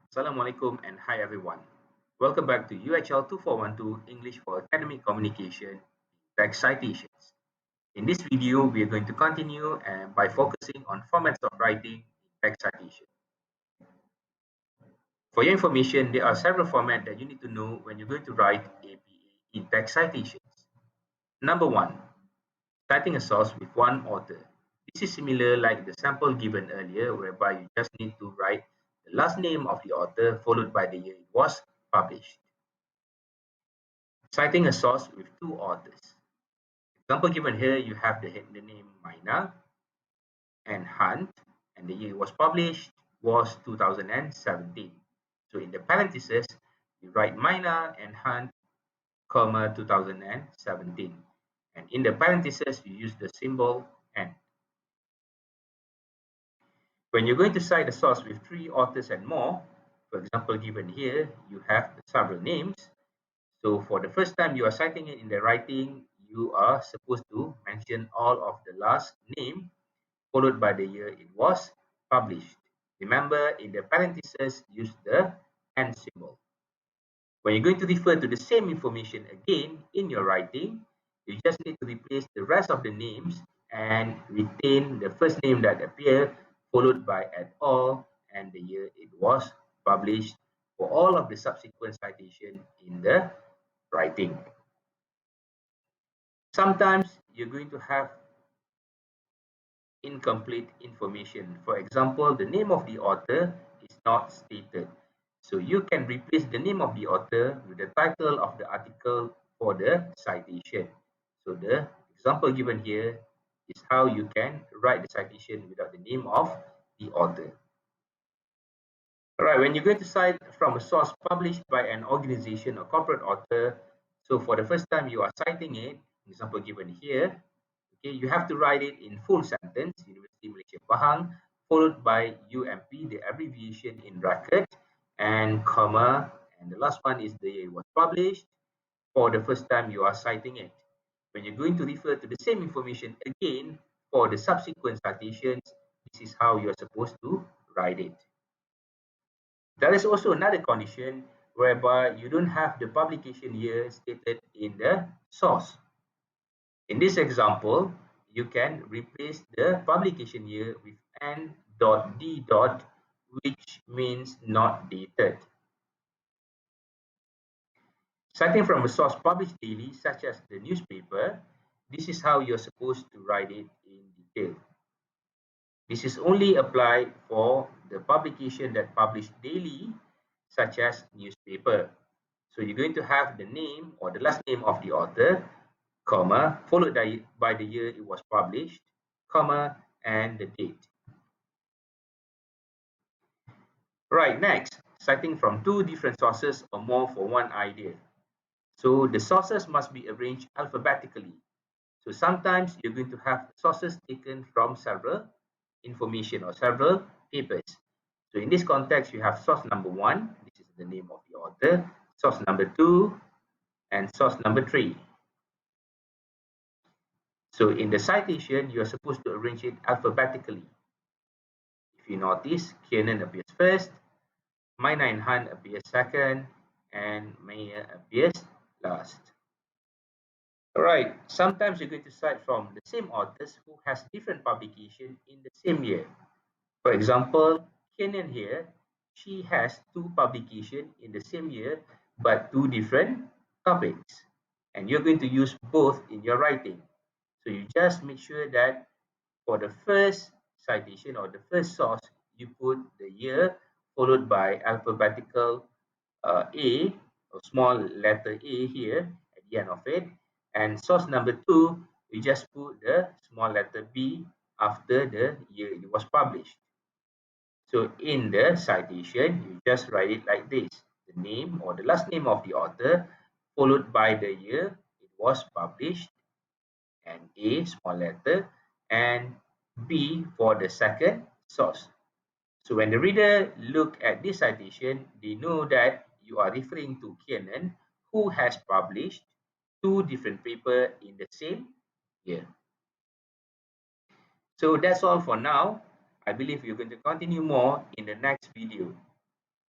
Assalamualaikum and hi everyone. Welcome back to UHL 2412 English for Academic Communication Text Citations. In this video, we are going to continue by focusing on formats of writing in text citation. For your information, there are several formats that you need to know when you're going to write APA in text citations. Number one, citing a source with one author. This is similar like the sample given earlier, whereby you just need to write the last name of the author followed by the year it was published. Citing a source with two authors. Example given here, you have the name Mina and Hunt, and the year it was published was 2017. So in the parentheses, you write Mina and Hunt, comma 2017. And in the parentheses, you use the symbol and. When you're going to cite a source with three authors and more, for example, given here, you have several names. So for the first time you are citing it in the writing, you are supposed to mention all of the last name followed by the year it was published. Remember, in the parentheses, use the and symbol. When you're going to refer to the same information again in your writing, you just need to replace the rest of the names and retain the first name that appeared, followed by at all and the year it was published for all of the subsequent citation in the writing. Sometimes you're going to have incomplete information. For example, the name of the author is not stated. So you can replace the name of the author with the title of the article for the citation. So the example given here is how you can write the citation without the name of the author. All right, when you're going to cite from a source published by an organization or corporate author, so for the first time you are citing it, example given here, okay, you have to write it in full sentence, University Malaysia Pahang, followed by UMP, the abbreviation in bracket, and comma, and the last one is the year it was published. For the first time you are citing it. When you're going to refer to the same information again for the subsequent citations, this is how you're supposed to write it. There is also another condition whereby you don't have the publication year stated in the source. In this example, you can replace the publication year with n.d. which means not dated. Citing from a source published daily, such as the newspaper, this is how you're supposed to write it in detail. This is only applied for the publication that published daily, such as newspaper. So you're going to have the name or the last name of the author, comma, followed by the year it was published, comma, and the date. Right, next, citing from two different sources or more for one idea. So the sources must be arranged alphabetically. So sometimes you're going to have sources taken from several information or several papers. So in this context, you have source number one, this is the name of the author, source number two, and source number three. So in the citation, you're supposed to arrange it alphabetically. If you notice, Kiernan appears first, Mina and Hunt appears second, and Meyer appears last. All right, sometimes you're going to cite from the same authors who has different publication in the same year. For example, Kenan here, she has two publications in the same year, but two different topics. And you're going to use both in your writing. So you just make sure that for the first citation or the first source, you put the year followed by alphabetical A, or small letter A here at the end of it. And source number two, we just put the small letter B after the year it was published. So in the citation, you just write it like this, the name or the last name of the author, followed by the year it was published, and A, small letter, and B for the second source. So when the reader look at this citation, they know that you are referring to Kiernan, who has published two different papers in the same year. So that's all for now. I believe you're going to continue more in the next video.